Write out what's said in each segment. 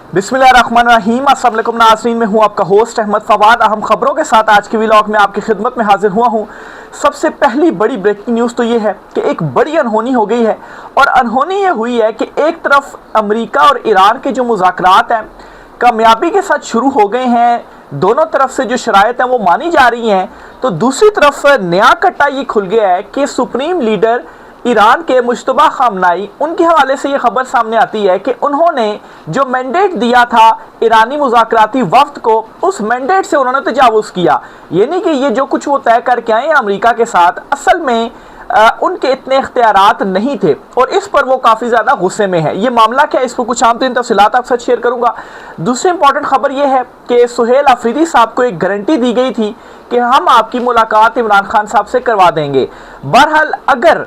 बिस्मिल्लाहिर्रहमानिर्रहीम। अस्सलाम वालेकुम नाज़रीन, मैं हूं आपका होस्ट अहमद फवाद। अहम खबरों के साथ आज के व्लॉग में आपकी खिदमत में हाजिर हुआ हूं। सबसे पहली बड़ी ब्रेकिंग न्यूज़ तो ये है कि एक बड़ी अनहोनी हो गई है, और अनहोनी ये हुई है कि एक तरफ अमेरिका और ईरान के जो मुज़ाकरात हैं कामयाबी के साथ शुरू हो गए हैं, दोनों तरफ से जो शराइत हैं वो मानी जा रही हैं, तो दूसरी तरफ नया कट्टा ये खुल गया है कि सुप्रीम लीडर ईरान के मुश्तबा खामनाई, उनके हवाले से ये खबर सामने आती है कि उन्होंने जो मैंडेट दिया था ईरानी मुज़ाकराती वफ्द को, उस मैंडेट से उन्होंने तजावुज़ किया। यानी कि ये जो कुछ वो तय करके आए हैं अमेरिका के साथ, असल में उनके इतने इख्तियारात नहीं थे, और इस पर वो काफ़ी ज़्यादा गुस्से में है। ये मामला क्या है, इस पर कुछ आम तरीन तफसीलात आपके साथ शेयर करूँगा। दूसरी इंपॉर्टेंट खबर ये है कि सुहेल अफरीदी साहब को एक गारंटी दी गई थी कि हम आपकी मुलाकात इमरान खान साहब से करवा देंगे। बहरहाल अगर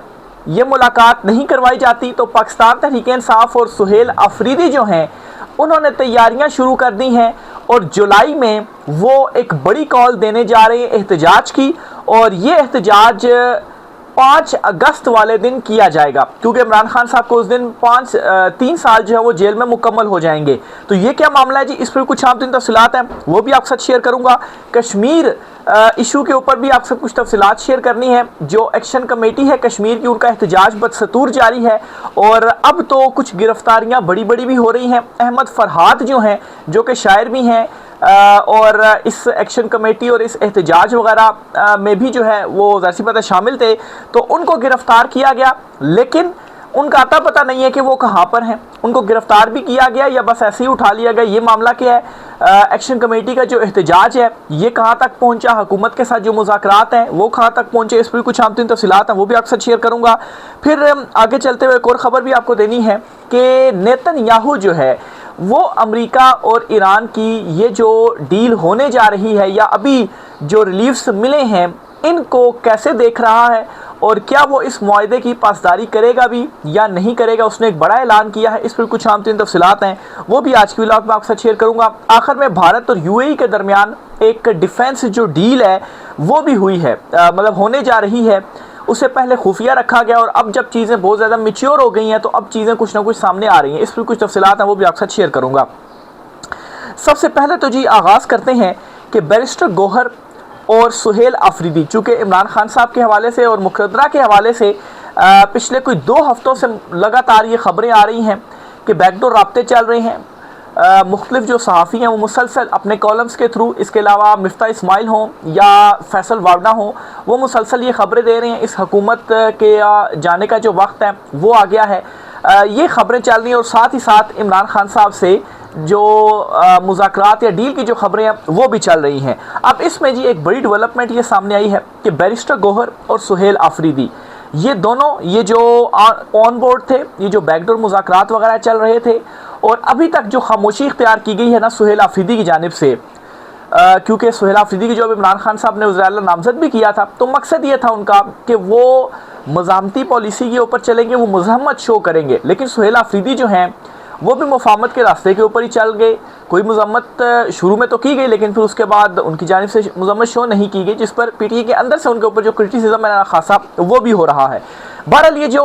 ये मुलाकात नहीं करवाई जाती तो पाकिस्तान तहरीक-ए-इंसाफ और सुहेल अफरीदी जो हैं उन्होंने तैयारियां शुरू कर दी हैं, और जुलाई में वो एक बड़ी कॉल देने जा रहे हैं एहतजाज की, और ये एहतजाज 5 अगस्त वाले दिन किया जाएगा, क्योंकि इमरान खान साहब को उस दिन 3 साल जो है वो जेल में मुकम्मल हो जाएंगे। तो ये क्या मामला है जी, इस पर कुछ आम तीन तफसीलात हैं वो भी आपके साथ शेयर करूंगा। कश्मीर इशू के ऊपर भी आपसे कुछ तफसीलात शेयर करनी है। जो एक्शन कमेटी है कश्मीर की, उनका एहतजाज बदस्तूर जारी है, और अब तो कुछ गिरफ्तारियां बड़ी बड़ी भी हो रही हैं। अहमद फरहाद जो हैं, जो कि शायर भी हैं, और इस एक्शन कमेटी और इस एहतजाज वगैरह में भी जो है वो ज़ाहिर बात है शामिल थे, तो उनको गिरफ़्तार किया गया, लेकिन उनका अता पता नहीं है कि वो कहाँ पर हैं। उनको गिरफ़्तार भी किया गया या बस ऐसे ही उठा लिया गया, ये मामला क्या है। एक्शन कमेटी का जो एहतजाज है ये कहाँ तक पहुँचा, हुकूमत के साथ जो मुज़ाकरात हैं वो कहाँ तक पहुँचे, इस पर कुछ आम तीन तफसीलात हैं वो भी आपके साथ शेयर करूँगा। फिर आगे चलते हुए एक और ख़बर भी आपको देनी है कि नेतन्याहू जो है वो अमेरिका और ईरान की ये जो डील होने जा रही है, या अभी जो रिलीफ्स मिले हैं, इनको कैसे देख रहा है, और क्या वो इस मुआहदे की पासदारी करेगा भी या नहीं करेगा। उसने एक बड़ा ऐलान किया है, इस पर कुछ आम तीन तफसीलात हैं वो भी आज की व्लॉग में आपके साथ शेयर करूँगा। आखिर में भारत और यूएई के दरमियान एक डिफेंस जो डील है वो भी हुई है, मतलब होने जा रही है। उससे पहले खुफिया रखा गया, और अब जब चीज़ें बहुत ज़्यादा मैच्योर हो गई हैं तो अब चीज़ें कुछ ना कुछ सामने आ रही हैं। इस पर कुछ तफसीलात हैं वो भी आपके साथ शेयर करूँगा। सबसे पहले तो जी आगाज़ करते हैं कि बैरिस्टर गौहर और सुहेल अफरीदी, चूँकि इमरान खान साहब के हवाले से और मुक़द्दरा के हवाले से पिछले कोई 2 हफ्तों से लगातार ये ख़बरें आ रही हैं कि बैकडोर राब्ते चल रहे हैं। मुख्तलिफ जो सहाफ़ी हैं वो मुसलसल अपने कॉलम्स के थ्रू, इसके अलावा मिफ्ता इस्माइल हों या फैसल वावड़ा हों, वो मुसलसल ये ख़बरें दे रहे हैं इस हुकूमत के जाने का जो वक्त है वो आ गया है। ये ख़बरें चल रही हैं, और साथ ही साथ इमरान खान साहब से जो मुज़ाकरात या डील की जो ख़बरें हैं वो भी चल रही हैं। अब इसमें जी एक बड़ी डेवलपमेंट ये सामने आई है कि बैरिस्टर गौहर और सुहेल अफरीदी, ये दोनों ये जो ऑन बोर्ड थे, ये जो बैकडोर मुज़ाकरात वगैरह चल रहे थे, और अभी तक जो खामोशी इख्तियार की गई है ना सुहेल अफरीदी की जानिब से, क्योंकि सुहेल अफरीदी की जो अब इमरान खान साहब ने वज़ीर-ए-आला नामज़द भी किया था, तो मकसद ये था उनका कि वो मज़ामती पॉलिसी के ऊपर चलेंगे, वो मज़ाहमत शो करेंगे। लेकिन सुहेल अफरीदी जो हैं वो भी मुफाहमत के रास्ते के ऊपर ही चल गए। कोई मज़म्मत शुरू में तो की गई, लेकिन फिर उसके बाद उनकी जानिब से मज़म्मत शो नहीं की गई, जिस पर पीटीआई के अंदर से उनके ऊपर जो क्रिटिसिज्म है खासा वो भी हो रहा है। बहरहाल ये जो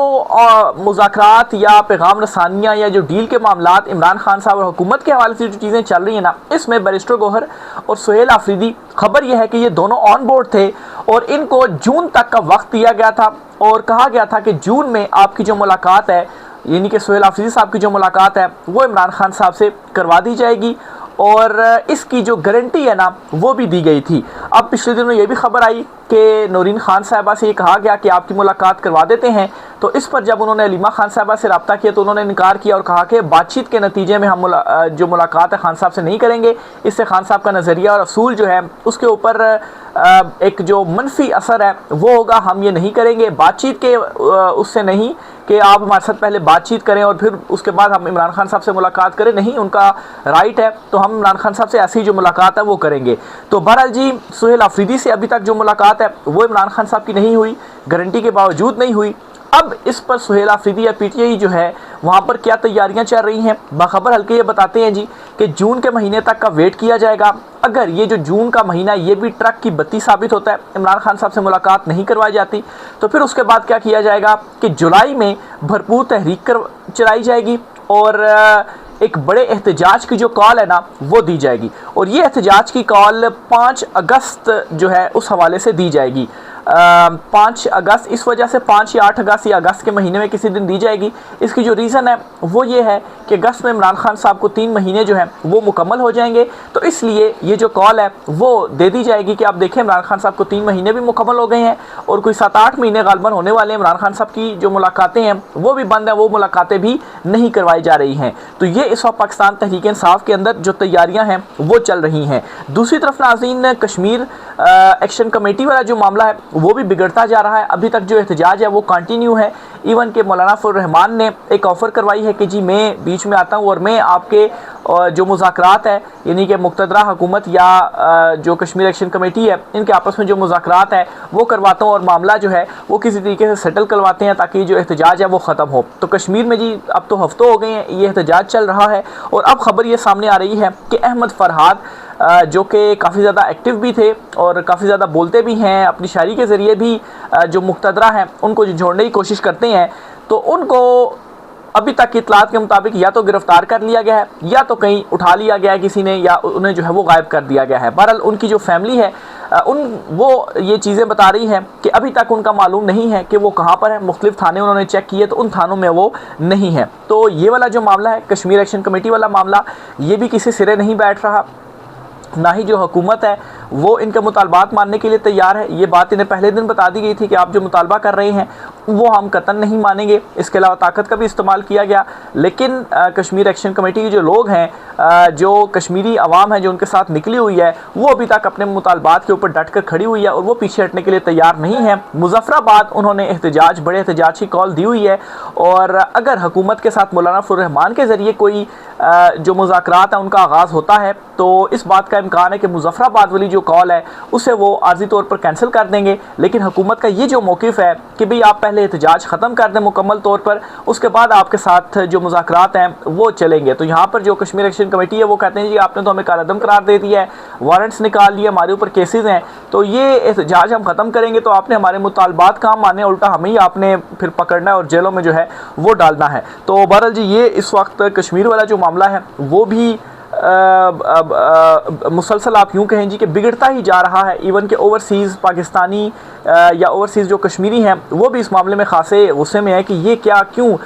मुज़ाकरात या पैगाम रसानियाँ या जो डील के मामलात इमरान खान साहब और हुकूमत के हवाले से जो चीज़ें चल रही हैं ना, इसमें बैरिस्टर गौहर और सुहेल अफरीदी, खबर यह है कि ये दोनों ऑन बोर्ड थे, और इनको जून तक का वक्त दिया गया था, और कहा गया था कि जून में आपकी जो मुलाकात है, यानी कि सुहेल अफरीदी साहब की जो मुलाकात है वो इमरान खान साहब से करवा दी जाएगी, और इसकी जो गारंटी है ना वो भी दी गई थी। अब पिछले दिनों ये भी खबर आई कि नौरीन खान साहबा से ये कहा गया कि आपकी मुलाकात करवा देते हैं, तो इस पर जब उन्होंने अलीमा खान साहबा से रब्ता किया तो उन्होंने इनकार किया और कहा कि बातचीत के नतीजे में हम जो मुलाकात है खान साहब से नहीं करेंगे। इससे खान साहब का नज़रिया और असूल जो है उसके ऊपर एक जो मनफी असर है वो होगा, हम ये नहीं करेंगे बातचीत के उससे नहीं कि आप हमारे साथ पहले बातचीत करें और फिर उसके बाद हम इमरान खान साहब से मुलाकात करें, नहीं, उनका राइट है, तो हम इमरान खान साहब से ऐसी जो मुलाकात है वो करेंगे। तो बहरहाल जी सुहेल अफरीदी से अभी तक जो मुलाकात है वो इमरान खान साहब की नहीं हुई, गारंटी के बावजूद नहीं हुई। अब इस पर सुहेल अफरीदी या पीटीआई जो है वहाँ पर क्या तैयारियाँ चल रही हैं, बाखबर हल्के ये बताते हैं जी कि जून के महीने तक का वेट किया जाएगा। अगर ये जो जून का महीना ये भी ट्रक की बत्ती साबित होता है, इमरान खान साहब से मुलाकात नहीं करवाई जाती, तो फिर उसके बाद क्या किया जाएगा कि जुलाई में भरपूर तहरीक चलाई जाएगी और एक बड़े एहतजाज की जो कॉल है ना वो दी जाएगी, और ये एहतजाज की कॉल 5 अगस्त जो है उस हवाले से दी जाएगी। 5 अगस्त इस वजह से 5 या 8 अगस्त या अगस्त के महीने में किसी दिन दी जाएगी। इसकी जो रीज़न है वो ये है कि अगस्त में इमरान खान साहब को 3 महीने जो हैं वो मुकम्मल हो जाएंगे, तो इसलिए ये जो कॉल है वो दे दी जाएगी कि आप देखें इमरान खान साहब को 3 महीने भी मुकम्मल हो गए हैं और कोई 7-8 महीने गालबन होने वाले हैं। इमरान खान साहब की जो मुलाकातें हैं वो भी बंद हैं, वो मुलाकातें भी नहीं करवाई जा रही हैं। तो ये इस वक्त पाकिस्तान तहरीक इंसाफ के अंदर जो तैयारियाँ हैं वो चल रही हैं। दूसरी तरफ नाज़रीन, कश्मीर एक्शन कमेटी वाला जो मामला है वो भी बिगड़ता जा रहा है। अभी तक जो एहतजाज है वो कंटिन्यू है। इवन के मौलाना फजल रहमान ने एक ऑफ़र करवाई है कि जी मैं बीच में आता हूँ और मैं आपके जो मुज़ाकरात है, यानी कि मुक़तदरा हुकूमत या जो कश्मीर एक्शन कमेटी है इनके आपस में जो मुज़ाकरात है वो करवाता हूँ और मामला जो है वो किसी तरीके से सेटल करवाते हैं ताकि जो एहतजाज है वो ख़त्म हो। तो कश्मीर में जी अब तो हफ्तों हो गए हैं ये एहतजाज चल रहा है, और अब ख़बर ये सामने आ रही है कि अहमद फरहाद जो कि काफ़ी ज़्यादा एक्टिव भी थे और काफ़ी ज़्यादा बोलते भी हैं, अपनी शायरी के ज़रिए भी जो मुक़तदरा हैं उनको जो जोड़ने की कोशिश करते हैं, तो उनको अभी तक की इतलात के मुताबिक या तो गिरफ़्तार कर लिया गया है या तो कहीं उठा लिया गया है किसी ने, या उन्हें जो है वो गायब कर दिया गया है। बहरहाल उनकी जो फैमिली है वो ये चीज़ें बता रही हैं कि अभी तक उनका मालूम नहीं है कि वो कहाँ पर है। मुख्तलिफ थाने उन्होंने चेक किए तो उन थानों में वो नहीं है। तो ये वाला जो मामला है कश्मीर एक्शन कमेटी वाला मामला, ये भी किसी सिरे नहीं बैठ रहा, ना ही जो हुकूमत है वो इनके मुतालबात मानने के लिए तैयार है। ये बात इन्हें पहले दिन बता दी गई थी कि आप जो मुतालबा कर रहे हैं वो हम कतन नहीं मानेंगे। इसके अलावा ताकत का भी इस्तेमाल किया गया, लेकिन कश्मीर एक्शन कमेटी के जो लोग हैं, जो कश्मीरी अवाम है जो उनके साथ निकली हुई है, वो अभी तक अपने मुतालबात के ऊपर डट कर खड़ी हुई है और वो पीछे हटने के लिए तैयार नहीं है। मुजफ्फराबाद उन्होंने एहतजाज, बड़े एहतजाज की कॉल दी हुई है, और अगर हुकूमत के साथ मौलाना फजल रहमान के ज़रिए कोई जो मुज़ाकरात हैं उनका आगाज़ होता है तो इस बात का इम्कान है कि मुजफ्फराबाद वाली जो कॉल है उसे वो आर्जी तौर पर कैंसिल कर देंगे। लेकिन हुकूमत का ये जो मौक़िफ़ है कि भाई आप पहले एहतजाज ख़त्म कर दें मुकम्मल तौर पर, उसके बाद आपके साथ जो मुज़ाकरात हैं वो चलेंगे। तो यहाँ पर जो कश्मीर एक्शन कमेटी है वो कहते हैं जी आपने तो हमें कालादम करार दे दिया है, वारंट्स निकाल लिए, हमारे ऊपर केसेस हैं, तो ये एहतजाज हम ख़त्म करेंगे तो आपने हमारे मुतालबात काम माने, उल्टा हमें ही आपने फिर पकड़ना है और जेलों में जो है वो डालना है। तो बहरहाल जी ये इस वक्त कश्मीर वाला जो मामला है वो भी मुसलसल आप यूँ कहें जी कि बिगड़ता ही जा रहा है। इवन के ओवरसीज़ पाकिस्तानी या ओवरसीज़ जो कश्मीरी हैं वो भी इस मामले में खासे गुस्से में है कि ये क्या, क्यों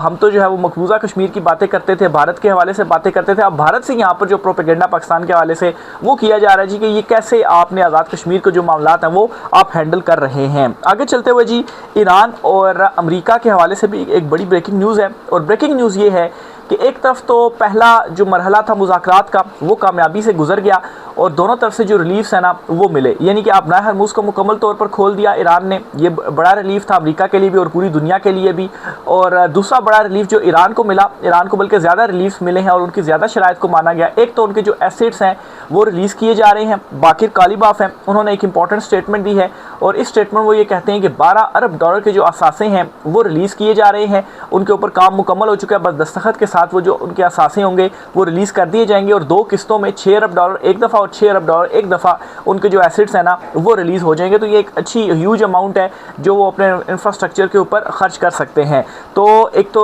हम तो जो है वो मकबूजा कश्मीर की बातें करते थे, भारत के हवाले से बातें करते थे, अब भारत से यहाँ पर जो प्रोपेगेंडा पाकिस्तान के हवाले से वो किया जा रहा है जी कि ये कैसे आपने आज़ाद कश्मीर के जो मामलात हैं वो आप हैंडल कर रहे हैं। आगे चलते हुए जी ईरान और अमेरिका के हवाले से भी एक बड़ी ब्रेकिंग न्यूज़ है, और ब्रेकिंग न्यूज़ ये है कि एक तरफ तो पहला जो मरहला था मुज़ाकरात का वो कामयाबी से गुजर गया और दोनों तरफ से जो रिलीफ्स है ना वो मिले, यानी कि अब हरमुज़ को मुकम्मल तौर पर खोल दिया ईरान ने। ये बड़ा रिलीफ था अमेरिका के लिए भी और पूरी दुनिया के लिए भी। और दूसरा बड़ा रिलीफ जो ईरान को मिला, ईरान को बल्कि ज़्यादा रिलीफ मिले हैं और उनकी ज़्यादा शराइत को माना गया। एक तो उनके जो एसेट्स हैं वो रिलीज़ किए जा रहे हैं। बाकिर कालिबाफ हैं, उन्होंने एक इंपॉर्टेंट स्टेटमेंट दी है और इस स्टेटमेंट वो ये कहते हैं कि 12 अरब डॉलर के जो असासे हैं वो रिलीज़ किए जा रहे हैं, उनके ऊपर काम मुकम्मल हो चुका है, बस दस्तखत के साथ वो जो उनके असासे होंगे वो रिलीज़ कर दिए जाएंगे और 2 किस्तों में 6 अरब डॉलर एक दफ़ा और 6 अरब डॉलर एक दफ़ा उनके जो एसेट्स हैं ना वो रिलीज़ हो जाएंगे। तो ये एक अच्छी ह्यूज अमाउंट है जो वो अपने इंफ्रास्ट्रक्चर के ऊपर खर्च कर सकते हैं। तो एक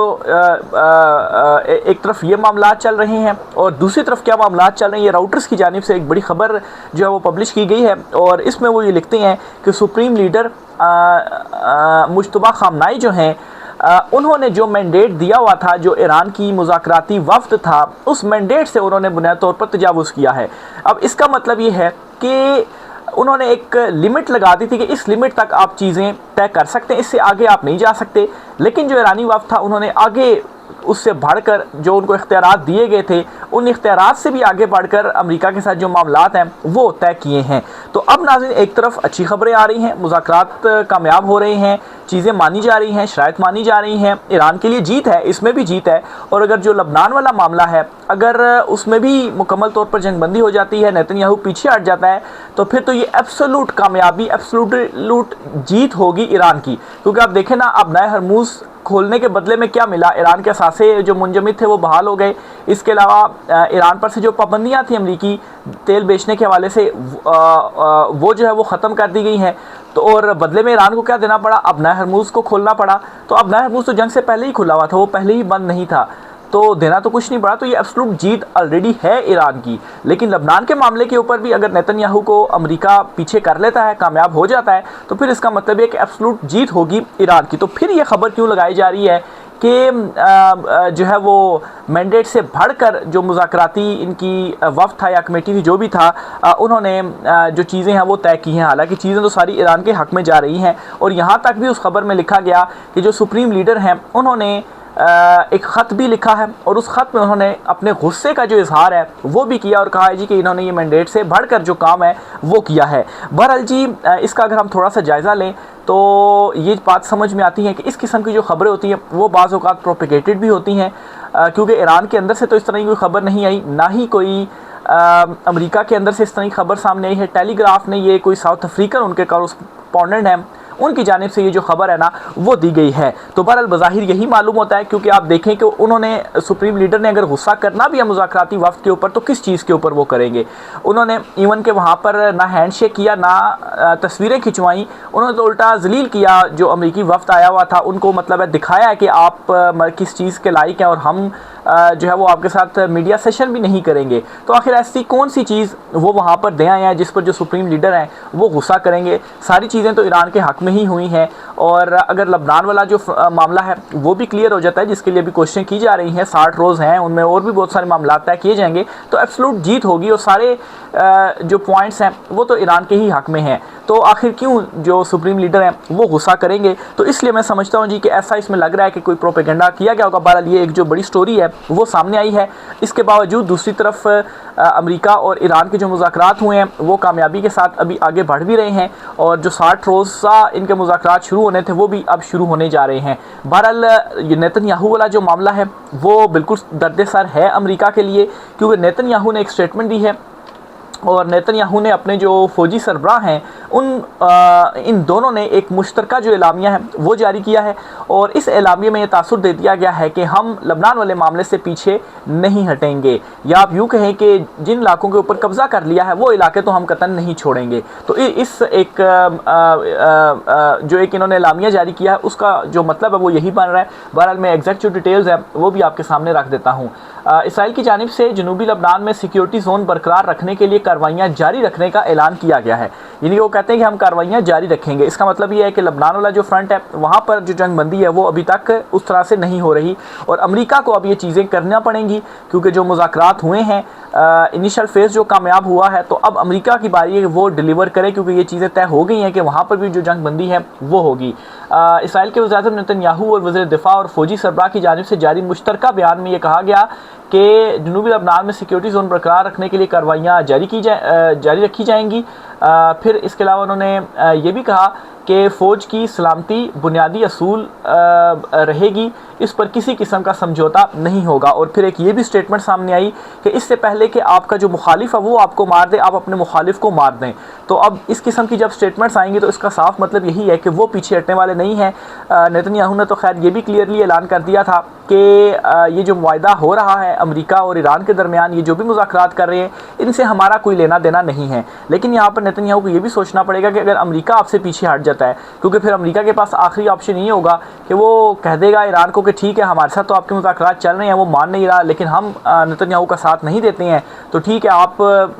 तरफ ये मामलात चल रहे हैं और दूसरी तरफ क्या मामलात चल रहे हैं, ये राउटर्स की जानिब से एक बड़ी ख़बर जो है वो पब्लिश की गई है और इसमें वो ये लिखते हैं कि सुप्रीम लीडर मुश्तबा खामनाई जो हैं उन्होंने जो मैंडेट दिया हुआ था, जो ईरान की मुज़ाकराती वफ़द था, उस मैंडेट से उन्होंने बुनियादी तौर पर तजावुज़ किया है। अब इसका मतलब ये है कि उन्होंने एक लिमिट लगा दी थी कि इस लिमिट तक आप चीज़ें तय कर सकते हैं, इससे आगे आप नहीं जा सकते। लेकिन जो ईरानी वफ़द था उन्होंने आगे उससे बढ़कर जो उनको इख्तियारात दिए गए थे उन इख्तियारात से भी आगे बढ़कर अमेरिका के साथ जो मामलात हैं वो तय किए हैं। तो अब नाज़रीन एक तरफ अच्छी खबरें आ रही हैं, मुज़ाकरात कामयाब हो रहे हैं, चीज़ें मानी जा रही हैं, शराइत मानी जा रही हैं, ईरान के लिए जीत है, इसमें भी जीत है। और अगर जो लबनान वाला मामला है अगर उसमें भी मुकम्मल तौर पर जंगबंदी हो जाती है, नेतन्याहू पीछे हट जाता है, तो फिर तो ये एब्सोल्यूट कामयाबी, एब्सोल्यूट जीत होगी ईरान की। क्योंकि आप देखें ना, अब नए हरमुज़ खोलने के बदले में क्या मिला, ईरान के असासे जो मुंजमद थे वो बहाल हो गए। इसके अलावा ईरान पर से जो पाबंदियाँ थी अमरीकी तेल बेचने के हवाले से वो जो है वो ख़त्म कर दी गई हैं। तो और बदले में ईरान को क्या देना पड़ा, अब नए हरमुज़ को खोलना पड़ा। तो अब नए हरमुज़ तो जंग से पहले ही खुला हुआ था, वो पहले ही बंद नहीं था। तो देना तो कुछ नहीं पड़ा, तो ये एब्सोल्यूट जीत ऑलरेडी है ईरान की। लेकिन लबनान के मामले के ऊपर भी अगर नेतन्याहू को अमेरिका पीछे कर लेता है, कामयाब हो जाता है, तो फिर इसका मतलब है कि एब्सोल्यूट जीत होगी ईरान की। तो फिर ये खबर क्यों लगाई जा रही है कि जो है वो मैंडेट से बढ़कर जो मुज़ाकराती इनकी वफ़द था या कमेटी थी, जो भी था, उन्होंने जो चीज़ें हैं वो तय की हैं। हालांकि चीज़ें तो सारी ईरान के हक़ में जा रही हैं, और यहाँ तक भी उस खबर में लिखा गया कि जो सुप्रीम लीडर हैं उन्होंने एक ख़त भी लिखा है, और उस ख़त में उन्होंने अपने गुस्से का जो इजहार है वो भी किया, और कहा है जी कि इन्होंने ये मैंडेट से बढ़कर जो काम है वो किया है। बहरहाल जी, इसका अगर हम थोड़ा सा जायज़ा लें तो ये बात समझ में आती है कि इस किस्म की जो खबरें होती हैं वो बाज़ औक़ात प्रोपेगेटेड भी होती हैं, क्योंकि ईरान के अंदर से तो इस तरह की कोई खबर नहीं आई, ना ही कोई अमेरिका के अंदर से इस तरह की खबर सामने आई है। टेलीग्राफ ने, ये कोई साउथ अफ्रीकन उनके कॉरेस्पॉन्डेंट हैं, उनकी जानिब से ये जो खबर है ना वो दी गई है। तो बहरहाल बज़ाहिर यही मालूम होता है, क्योंकि आप देखें कि उन्होंने, सुप्रीम लीडर ने अगर गुस्सा करना भी है मुज़ाकराती वफ़द के ऊपर, तो किस चीज़ के ऊपर वो करेंगे। उन्होंने इवन के वहाँ पर ना हैंड शेक किया, ना तस्वीरें खिंचवाई, उन्होंने तो उल्टा जलील किया जो अमरीकी वफ़द आया हुआ था उनको, मतलब है दिखाया है कि आप किस चीज़ के लायक हैं, और हम जो है वो आपके साथ मीडिया सेशन भी नहीं करेंगे। तो आखिर ऐसी कौन सी चीज़ वो वहाँ पर दे आए हैं जिस पर जो सुप्रीम लीडर हैं वो गुस्सा करेंगे। सारी चीज़ें तो ईरान के हक़ में ही हुई हैं, और अगर लबनान वाला जो मामला है वो भी क्लियर हो जाता है, जिसके लिए भी कोशिशें की जा रही हैं, 60 रोज़ हैं, उनमें और भी बहुत सारे मामला तय किए जाएंगे, तो एब्सोल्यूट जीत होगी, और सारे जो पॉइंट्स हैं वो तो ईरान के ही हक़ में हैं। तो आखिर क्यों जो सुप्रीम लीडर हैं वो गुस्सा करेंगे। तो इसलिए मैं समझता हूँ जी कि ऐसा इसमें लग रहा है कि कोई प्रोपेगेंडा किया गया होगा। बहरहाल ये एक जो बड़ी स्टोरी है वो सामने आई है। इसके बावजूद दूसरी तरफ अमेरिका और ईरान के जो मुज़ाकरात हुए हैं वो कामयाबी के साथ अभी आगे बढ़ भी रहे हैं, और जो 60 रोज़ा इनके मुज़ाकरात शुरू होने थे वो भी अब शुरू होने जा रहे हैं। बहरहाल ये नेतन्याहू वाला जो मामला है वो बिल्कुल दर्द सर है अमेरिका के लिए, क्योंकि नेतन्याहू ने एक स्टेटमेंट दी है, और नेतन्याहू ने अपने जो फ़ौजी सरबराह हैं इन दोनों ने एक मुश्तरका जो एलामिया है वो जारी किया है, और इस एलामिया में ये तासुर दे दिया गया है कि हम लबनान वाले मामले से पीछे नहीं हटेंगे, या आप यूँ कहें कि जिन इलाकों के ऊपर कब्ज़ा कर लिया है वो इलाके तो हम कतन नहीं छोड़ेंगे। तो इस एक जो एक इन्होंने एलामिया जारी किया है उसका जो मतलब है वो यही बन रहा है। बहरहाल मैं एग्जैक्ट जो डिटेल्स हैं वो भी आपके सामने रख देता हूँ। इसराइल की जानिब से जनूबी लबनान में सिक्योरिटी जोन बरकरार रखने के लिए कार्रवाइयाँ जारी रखने का ऐलान किया गया है, यानी वो कहते हैं कि हम कार्रवाइयाँ जारी रखेंगे। इसका मतलब ये है कि लबनान वाला जो फ्रंट है वहाँ पर जो जंगबंदी है वो अभी तक उस तरह से नहीं हो रही, और अमेरिका को अब ये चीज़ें करना पड़ेंगी, क्योंकि जो मुज़ाकरात हुए हैं इनिशियल फेज़ जो कामयाब हुआ है, तो अब अमेरिका की बारी है कि वो डिलीवर करे, क्योंकि ये चीज़ें तय हो गई हैं कि वहाँ पर भी जो जंगबंदी है वो होगी। इसराइल के वज़ीर-ए-आज़म नेतन्याहू और वज़ीर दिफा और फ़ौजी सरबराह की जानिब से जारी मुश्तरका बयान में ये कहा गया कि जनूबी लबनान में सिक्योरिटी जोन बरकरार रखने के लिए कार्रवाइयाँ जारी रखी जाएंगी। फिर इसके अलावा उन्होंने ये भी कहा कि फ़ौज की सलामती बुनियादी असूल रहेगी, इस पर किसी किस्म का समझौता नहीं होगा। और फिर एक ये भी स्टेटमेंट सामने आई कि इससे पहले कि आपका जो मुखालिफ है वो आपको मार दे, आप अपने मुखालिफ को मार दें। तो अब इस किस्म की जब स्टेटमेंट्स आएंगी तो इसका साफ मतलब यही है कि वो पीछे हटने वाले नहीं हैं। नेतन्याहू ने तो खैर ये भी क्लियरली ऐलान कर दिया था कि ये जो मुआहदा हो रहा है अमेरिका और ईरान के दरमियान, ये जो भी मुज़ाकरात कर रहे हैं इनसे हमारा कोई लेना देना नहीं है। लेकिन यहाँ पर नेतन्याहू को ये भी सोचना पड़ेगा कि अगर अमेरिका आपसे पीछे हट जाता है, क्योंकि फिर अमेरिका के पास आखिरी ऑप्शन ये होगा कि वो कह देगा ईरान को कि ठीक है हमारे साथ तो आपके मुज़ाकरात चल रहे हैं, वो मान नहीं रहा, लेकिन हम नेतन्याहू का साथ नहीं देते हैं, तो ठीक है आप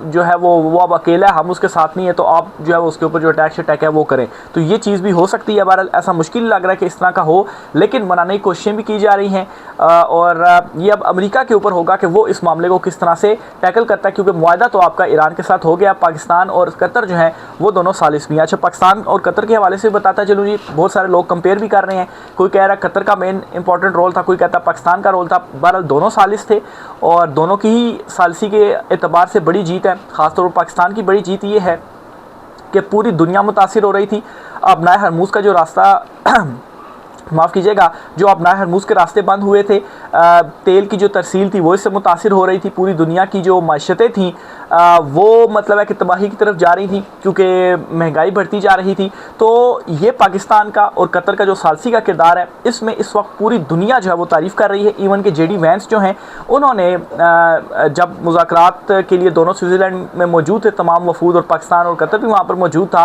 जो है वो अब अकेला है, हम उसके साथ नहीं है, तो आप जो है उसके ऊपर जो अटैक है वो करें। तो ये चीज़ भी हो सकती है। बहरहाल ऐसा मुश्किल लग रहा है कि इस तरह का हो, लेकिन मनाने की कोशिशें भी की जा रही हैं, और ये अब अमेरिका के ऊपर होगा कि वो इस मामले को किस तरह से टैकल करता है, क्योंकि मुआहदा तो आपका ईरान के साथ हो गया। पाकिस्तान और कतर जो है वो दोनों सालिस भी हैं। अच्छा, पाकिस्तान और कतर के हवाले से बताता चलूँ जी, बहुत सारे लोग कंपेयर भी कर रहे हैं, कोई कह रहा है कतर का मेन इंपॉर्टेंट रोल था, कोई कहता पाकिस्तान का रोल था। बहरहाल दोनों सालिस थे, और दोनों की ही सालिसी के एतबार से बड़ी जीत है। ख़ासतौर पर पाकिस्तान की बड़ी जीत ये है कि पूरी दुनिया मुतासिर हो रही थी। अपना हरमुज़ का जो रास्ता माफ़ कीजिएगा, जो अपना हरमुज़ के रास्ते बंद हुए थे, तेल की जो तरसील थी वो इससे मुतासिर हो रही थी। पूरी दुनिया की जो माशतें थीं वो मतलब है कि तबाही की तरफ जा रही थी, क्योंकि महंगाई बढ़ती जा रही थी। तो ये पाकिस्तान का और कतर का जो सालसी का किरदार है, इसमें इस वक्त पूरी दुनिया जो है वो तारीफ़ कर रही है। इवन के जेडी वैंस जो हैं उन्होंने जब मुज़ाकरात के लिए दोनों स्विट्ज़रलैंड में मौजूद थे तमाम वफूद, और पाकिस्तान और कतर भी वहाँ पर मौजूद था,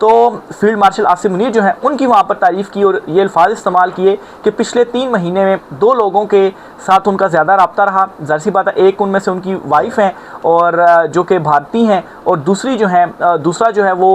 तो फील्ड मार्शल आसिम मुनीर जो हैं उनकी वहाँ पर तारीफ़ की और ये अल्फाज इस्तेमाल किए कि पिछले 3 महीने में 2 लोगों के साथ उनका ज़्यादा रब्ता रहा। ज़ाहिर सी बात है, एक उनमें से उनकी वाइफ हैं और जो कि भारतीय हैं, और दूसरा जो है वो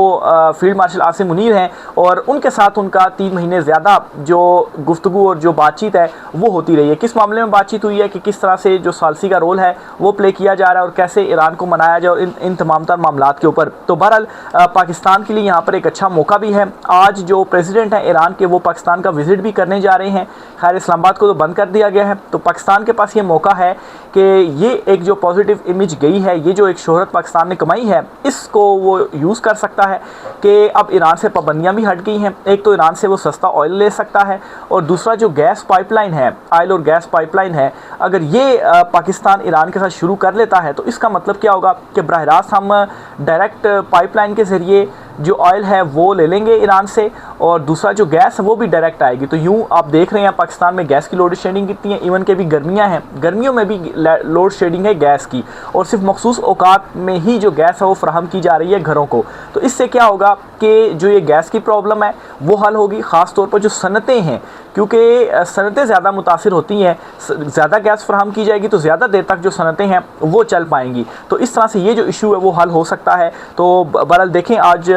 फील्ड मार्शल आसिम मुनीर हैं, और उनके साथ उनका 3 महीने ज़्यादा जो गुफ्तगू और जो बातचीत है वो होती रही है। किस मामले में बातचीत हुई है कि किस तरह से जो सालसी का रोल है वो प्ले किया जा रहा है और कैसे ईरान को मनाया जाए, और इन तमाम तर मामलात के ऊपर। तो बहरहाल पाकिस्तान के लिए यहाँ पर एक अच्छा मौका भी है। आज जो प्रेसिडेंट हैं ईरान के, वो पाकिस्तान का विजिट भी करने जा रहे हैं। खैर, इस्लामाबाद को तो बंद कर दिया गया है, तो पाकिस्तान के पास ये मौका है कि ये एक जो पॉजिटिव इमेज गई है, ये जो एक शोहरत पाकिस्तान ने कमाई है, इसको वो यूज़ कर सकता है कि अब ईरान से पाबंदियाँ भी हट गई हैं। एक तो ईरान से वो सस्ता ऑयल ले सकता है, और दूसरा जो गैस पाइपलाइन है, ऑयल और गैस पाइपलाइन है, अगर ये पाकिस्तान ईरान के साथ शुरू कर लेता है तो इसका मतलब क्या होगा कि बराह रास्त हम डायरेक्ट पाइपलाइन के ज़रिए जो ऑयल है वो ले लेंगे ईरान से, और दूसरा जो गैस है वो भी डायरेक्ट आएगी। तो यूँ आप देख रहे हैं पाकिस्तान में गैस की लोड शेडिंग कितनी है। इवन के भी गर्मियाँ हैं, गर्मियों में भी लोड शेडिंग है गैस की, और सिर्फ मखसूस औकात में ही जो गैस है वो फराहम की जा रही है घरों को। तो इससे क्या होगा कि जो ये गैस की प्रॉब्लम है वो हल होगी, ख़ास तौर पर जो सनतें हैं, क्योंकि सनतें ज़्यादा मुतासिर होती हैं। ज़्यादा गैस फराहम की जाएगी तो ज़्यादा देर तक जो सनतें हैं वो चल पाएंगी। तो इस तरह से ये जो इशू है वो हल हो सकता है। तो बहरहाल देखें, आज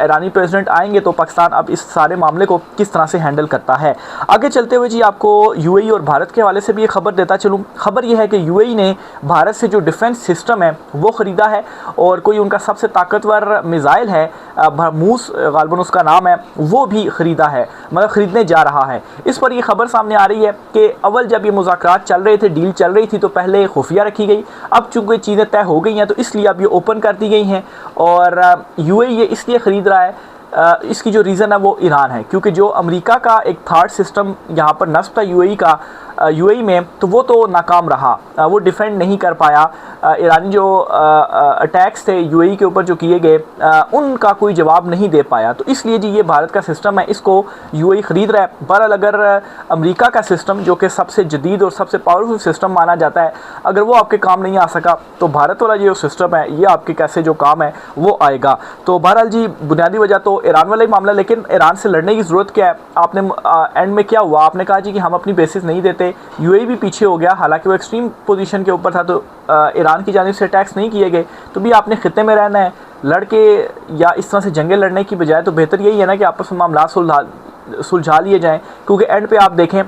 ईरानी प्रेसिडेंट आएंगे तो पाकिस्तान अब इस सारे मामले को किस तरह से हैंडल करता है। आगे चलते हुए जी, आपको यूएई और भारत के हवाले से भी ये खबर देता चलूँ। खबर यह है कि यूएई ने भारत से जो डिफेंस सिस्टम है वो ख़रीदा है, और कोई उनका सबसे ताकतवर मिसाइल है ब्रह्मोस गालिबन उसका नाम है, वो भी ख़रीदा है, मतलब ख़रीदने जा रहा है। इस पर यह खबर सामने आ रही है कि अव्वल जब ये मुज़ाकरात चल रहे थे, डील चल रही थी, तो पहले खुफिया रखी गई। अब चूँकि चीज़ें तय हो गई हैं तो इसलिए अब ये ओपन कर दी गई हैं, और यूएई ये इसलिए ख़रीद रहा है, इसकी जो रीज़न है वो ईरान है, क्योंकि जो अमेरिका का एक थर्ड सिस्टम यहाँ पर नस्ब था यूएई में, तो वो तो नाकाम रहा, वो डिफेंड नहीं कर पाया। ईरानी जो अटैक्स थे यूएई के ऊपर जो किए गए, उनका कोई जवाब नहीं दे पाया। तो इसलिए जी ये भारत का सिस्टम है, इसको यूएई ख़रीद रहा है। बहरहाल अगर अमेरिका का सिस्टम, जो कि सबसे जदीद और सबसे पावरफुल सिस्टम माना जाता है, अगर वो आपके काम नहीं आ सका, तो भारत वाला जो सिस्टम है ये आपके कैसे जो काम है वो आएगा। तो बहरहाल जी बुनियादी वजह तो ईरान वाला ही मामला, लेकिन ईरान से लड़ने की ज़रूरत क्या है? आपने एंड में क्या हुआ, आपने कहा जी कि हम अपनी बेसिस नहीं देते, यूएई भी पीछे हो गया, हालांकि वो एक्सट्रीम पोजीशन के ऊपर था, तो ईरान की जानिब से अटैक्स नहीं किए गए। तो भी आपने खित्ते में रहना है, लड़के या इस तरह से जंगें लड़ने की बजाय तो बेहतर यही है ना कि आपस में मामला सुलझा लिए जाएँ, क्योंकि एंड पे आप देखें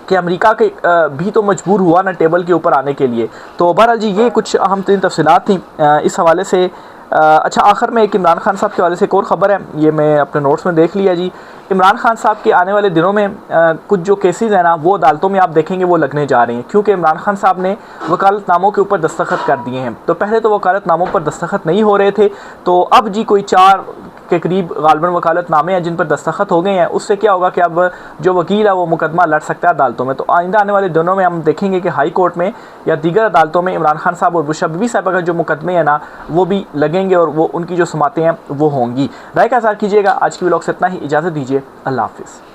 कि अमेरिका के भी तो मजबूर हुआ ना टेबल के ऊपर आने के लिए। तो बहरहाल जी ये कुछ अहम तरीन तफसीलात थी इस हवाले से। अच्छा, आखिर में एक इमरान खान साहब के हवाले से एक और ख़बर है, ये मैं अपने नोट्स में देख लिया जी। इमरान खान साहब के आने वाले दिनों में कुछ जो केसेस हैं ना वो अदालतों में आप देखेंगे वो लगने जा रहे हैं, क्योंकि इमरान खान साहब ने वकालतनामों के ऊपर दस्तखत कर दिए हैं। तो पहले तो वकालतनामों पर दस्तखत नहीं हो रहे थे, तो अब जी कोई 4 के करीब गालिबन वकालतनामे हैं जिन पर दस्तखत हो गए हैं। उससे क्या होगा कि अब जो वकील है वो मुकदमा लड़ सकता है अदालतों में। तो आइंदा आने वाले दिनों में हम देखेंगे कि हाई कोर्ट में या दीगर अदालतों में इमरान खान साहब और बुशरा बीबी साहब का जो मुकदमे हैं ना वो भी लगेंगे, और वो उनकी जो समातें हैं वो होंगी। राय का इज़हार कीजिएगा। आज की व्लॉग से इतना ही, इजाज़त दीजिए, अल्लाह हाफ़िज़।